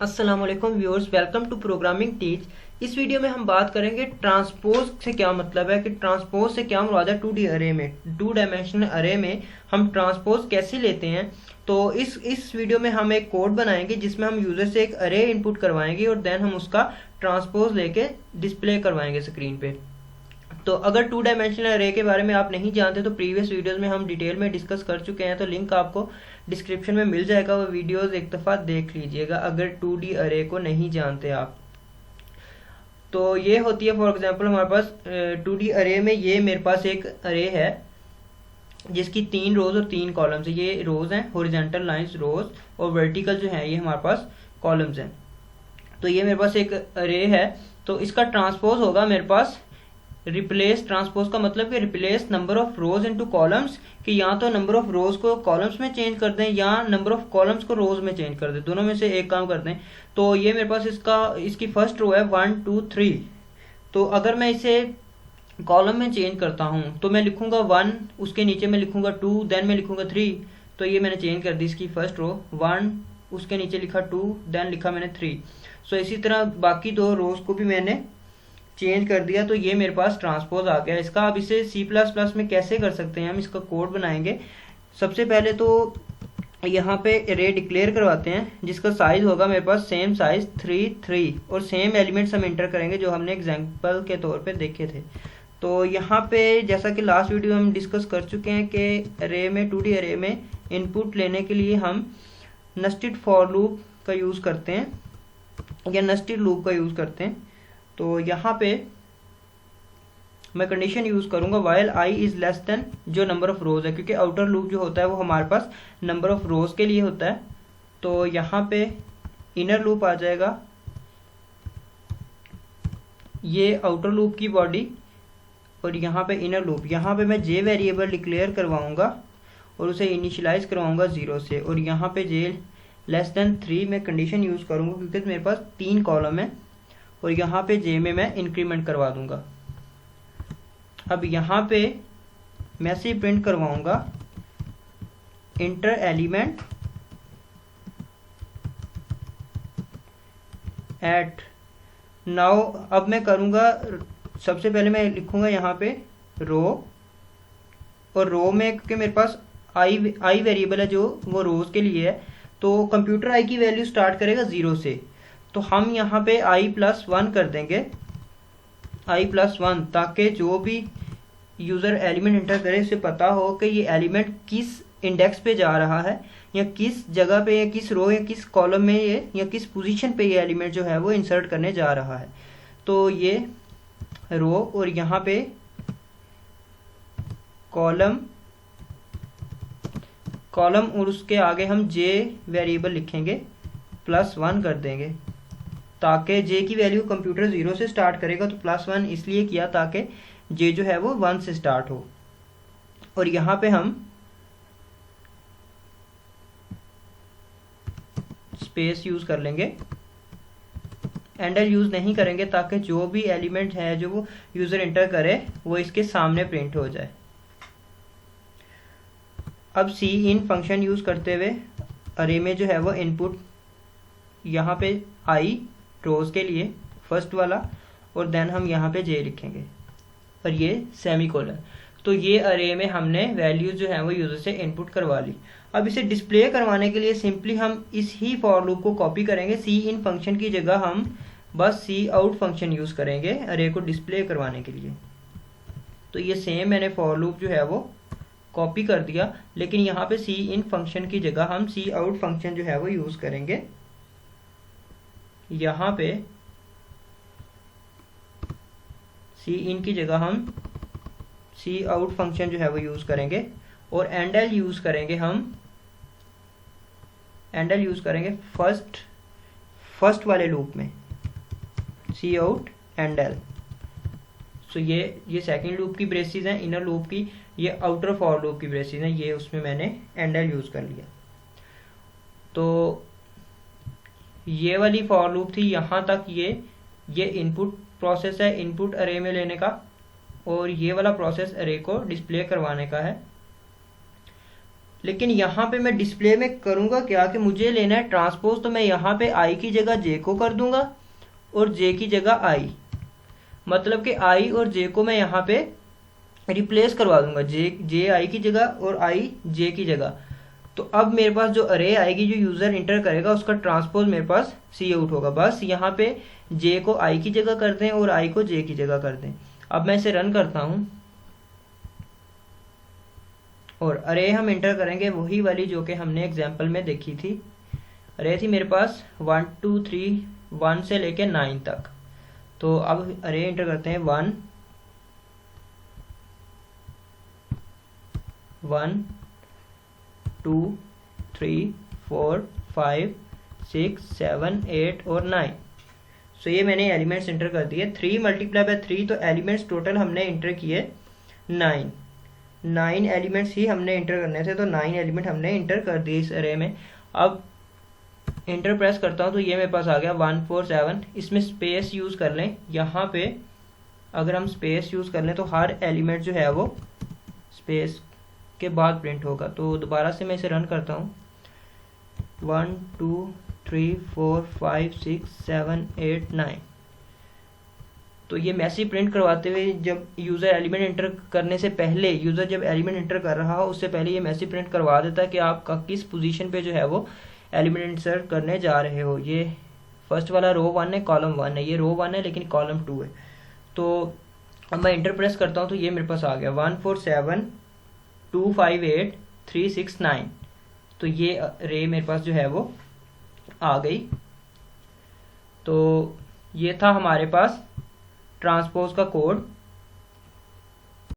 अस्सलाम वालेकुम viewers, welcome to programming teach. इस वीडियो में हम बात करेंगे ट्रांसपोज से क्या मतलब है कि ट्रांसपोज से क्या मुराद है। 2D अरे में, 2 डायमेंशनल अरे में हम ट्रांसपोज कैसे लेते हैं। तो इस वीडियो में हम एक कोड बनाएंगे जिसमें हम यूजर से एक अरे इनपुट करवाएंगे और देन हम उसका ट्रांसपोज लेके डिस्प्ले करवाएंगे स्क्रीन पे। तो अगर 2 डायमेंशनल अरे के बारे में आप नहीं जानते तो प्रीवियस वीडियोस में हम डिटेल में डिस्कस कर चुके हैं, तो लिंक आपको डिस्क्रिप्शन में मिल जाएगा। वो वीडियोस एक दफ़ा देख लीजिएगा अगर 2D अरे को नहीं जानते आप। तो ये होती है फॉर एग्जांपल हमारे पास 2D अरे में ये मेरे पास एक अरे है जिसकी 3 रोज और 3 कॉलम्स है। ये रोज हैं, हॉरिजॉन्टल लाइंस रोज, और वर्टिकल जो है ये हमारे पास कॉलम्स हैं। तो ये मेरे पास एक अरे है, तो इसका ट्रांसपोज होगा मेरे पास रिप्लेस। ट्रांसपोज का मतलब कि replace number of rose into columns, कि या तो नंबर ऑफ रोज को कॉलम्स में चेंज कर दें या नंबर ऑफ कॉलम्स को रोज में चेंज कर दें, दोनों में से एक काम कर दें। तो ये मेरे पास इसकी फर्स्ट रो है 1 2 3। तो अगर मैं इसे कॉलम में चेंज करता हूँ तो मैं लिखूंगा 1, उसके नीचे मैं लिखूंगा 2, देन मैं लिखूंगा 3। तो ये मैंने चेंज कर दी, इसकी फर्स्ट रो 1, उसके नीचे लिखा 2, देन लिखा मैंने 3। सो इसी तरह बाकी 2 रोज को भी मैंने चेंज कर दिया। तो ये मेरे पास ट्रांसपोज आ गया इसका। अब इसे C++ में कैसे कर सकते हैं, हम इसका कोड बनाएंगे। सबसे पहले तो यहाँ पे अरे डिक्लेयर करवाते हैं जिसका साइज होगा मेरे पास सेम साइज 3 3, और सेम एलिमेंट्स हम इंटर करेंगे जो हमने एग्जांपल के तौर पे देखे थे। तो यहाँ पे जैसा कि लास्ट वीडियो में हम डिस्कस कर चुके हैं कि अरे में 2D अरे में इनपुट लेने के लिए हम नेस्टेड फॉर लूप का यूज़ करते हैं या नेस्टेड लूप का यूज़ करते हैं। तो यहाँ पे मैं कंडीशन यूज़ करूँगा while I is less than जो नंबर ऑफ रोज है, क्योंकि आउटर लूप जो होता है वो हमारे पास नंबर ऑफ रोज के लिए होता है। तो यहाँ पे इनर लूप आ जाएगा, ये आउटर लूप की बॉडी, और यहाँ पे इनर लूप। यहाँ पे मैं जे वेरिएबल डिक्लेयर करवाऊँगा और उसे इनिशियलाइज करवाऊँगा 0 से, और यहाँ पे जे लेस देन 3 मैं कंडीशन यूज़ करूँगा क्योंकि मेरे पास 3 कॉलम है, और यहाँ पे जे में मैं इंक्रीमेंट करवा दूंगा। अब यहाँ पे मैं से प्रिंट करवाऊंगा इंटर एलिमेंट एट नाउ। अब मैं करूँगा, सबसे पहले मैं लिखूंगा यहाँ पे रो, और रो में क्योंकि मेरे पास आई वेरिएबल है जो वो रोज के लिए है, तो कंप्यूटर आई की वैल्यू स्टार्ट करेगा 0 से। तो हम यहाँ पे i+1 कर देंगे, i+1, ताकि जो भी यूज़र एलिमेंट एंटर करे उसे पता हो कि ये एलिमेंट किस इंडेक्स पे जा रहा है, या किस जगह पे, या किस रो या किस कॉलम में ये, या किस पोजीशन पे ये एलिमेंट जो है वो इंसर्ट करने जा रहा है। तो ये रो, और यहाँ पे कॉलम, और उसके आगे हम जे वेरिएबल लिखेंगे +1 कर देंगे, ताकि जे की वैल्यू कंप्यूटर 0 से स्टार्ट करेगा। तो +1 इसलिए किया ताकि जे जो है वो 1 से स्टार्ट हो। और यहाँ पे हम स्पेस यूज कर लेंगे, एंडल यूज नहीं करेंगे, ताकि जो भी एलिमेंट है जो वो यूजर एंटर करे वो इसके सामने प्रिंट हो जाए। अब सी इन फंक्शन यूज करते हुए अरे में जो है वो इनपुट यहाँ पे आई रोज के लिए फर्स्ट वाला, और देन हम यहाँ पे जे लिखेंगे, और ये सेमीकोलन। तो ये अरे में हमने वैल्यूज जो है वो यूजर से इनपुट करवा ली। अब इसे डिस्प्ले करवाने के लिए सिंपली हम इस ही फॉर लूप को कॉपी करेंगे। सी इन फंक्शन की जगह हम बस सी आउट फंक्शन यूज करेंगे अरे को डिस्प्ले करवाने के लिए। तो ये सेम मैंने फॉर लूप जो है वो कॉपी कर दिया, लेकिन यहाँ पे सी इन फंक्शन की जगह हम सी आउट फंक्शन जो है वो यूज करेंगे। यहाँ पे सी इन की जगह हम सी आउट फंक्शन जो है वो यूज करेंगे, और एंडल यूज करेंगे, हम एंडल यूज करेंगे फर्स्ट वाले लूप में, सी आउट एंडल। सो ये सेकंड लूप की ब्रेसेस हैं, इनर लूप की, ये आउटर फॉर लूप की ब्रेसेस हैं, ये उसमें मैंने एंडल यूज कर लिया। तो ये वाली फॉर लूप थी, यहाँ तक ये इनपुट प्रोसेस है इनपुट अरे में लेने का, और ये वाला प्रोसेस अरे को डिस्प्ले करवाने का है। लेकिन यहाँ पे मैं डिस्प्ले में करूँगा क्या कि मुझे लेना है ट्रांसपोज, तो मैं यहाँ पे आई की जगह जे को कर दूंगा और जे की जगह आई, मतलब कि आई और जे को मैं यहाँ पे रिप्लेस करवा दूंगा, जे आई की जगह और आई जे की जगह। तो अब मेरे पास जो अरे आएगी, जो यूज़र इंटर करेगा, उसका ट्रांसपोज मेरे पास सी आउट होगा। बस यहाँ पे जे को आई की जगह कर दें और आई को जे की जगह कर दें। अब मैं इसे रन करता हूँ और अरे हम इंटर करेंगे वही वाली जो कि हमने एग्जाम्पल में देखी थी। अरे थी मेरे पास 1 2 3 1 से लेके 9 तक। तो अब अरे इंटर करते हैं 1 1 2 3 4 5 6 7 8 और 9। सो ये मैंने एलिमेंट्स इंटर कर दिए। 3 मल्टीप्लाई बाय 3, तो एलिमेंट्स टोटल हमने इंटर किए 9 एलिमेंट्स ही हमने इंटर करने थे, तो 9 एलिमेंट हमने इंटर कर दिए इस अरे में। अब इंटर प्रेस करता हूँ तो ये मेरे पास आ गया 1 4 7। इसमें स्पेस यूज़ कर लें, यहाँ पे अगर हम स्पेस यूज़ कर लें तो हर एलिमेंट जो है वो स्पेस के बाद प्रिंट होगा। तो दोबारा से मैं इसे रन करता हूँ 1 2 3 4 5 6 7 8 9। तो ये मैसेज प्रिंट करवाते हुए, जब यूज़र एलिमेंट इंटर करने से पहले, यूज़र जब एलिमेंट इंटर कर रहा हो उससे पहले ये मैसेज प्रिंट करवा देता है कि आपका किस पोजीशन पे जो है वो एलिमेंट इंसर्ट करने जा रहे हो। ये फर्स्ट वाला रो 1 है, कॉलम 1 है, ये रो 1 है लेकिन कॉलम 2 है। तो अब मैं इंटर प्रेस करता हूँ तो ये मेरे पास आ गया 1 4 7 2 5 8 3 6 9। तो ये रे मेरे पास जो है वो आ गई। तो ये था हमारे पास ट्रांसपोज का कोड।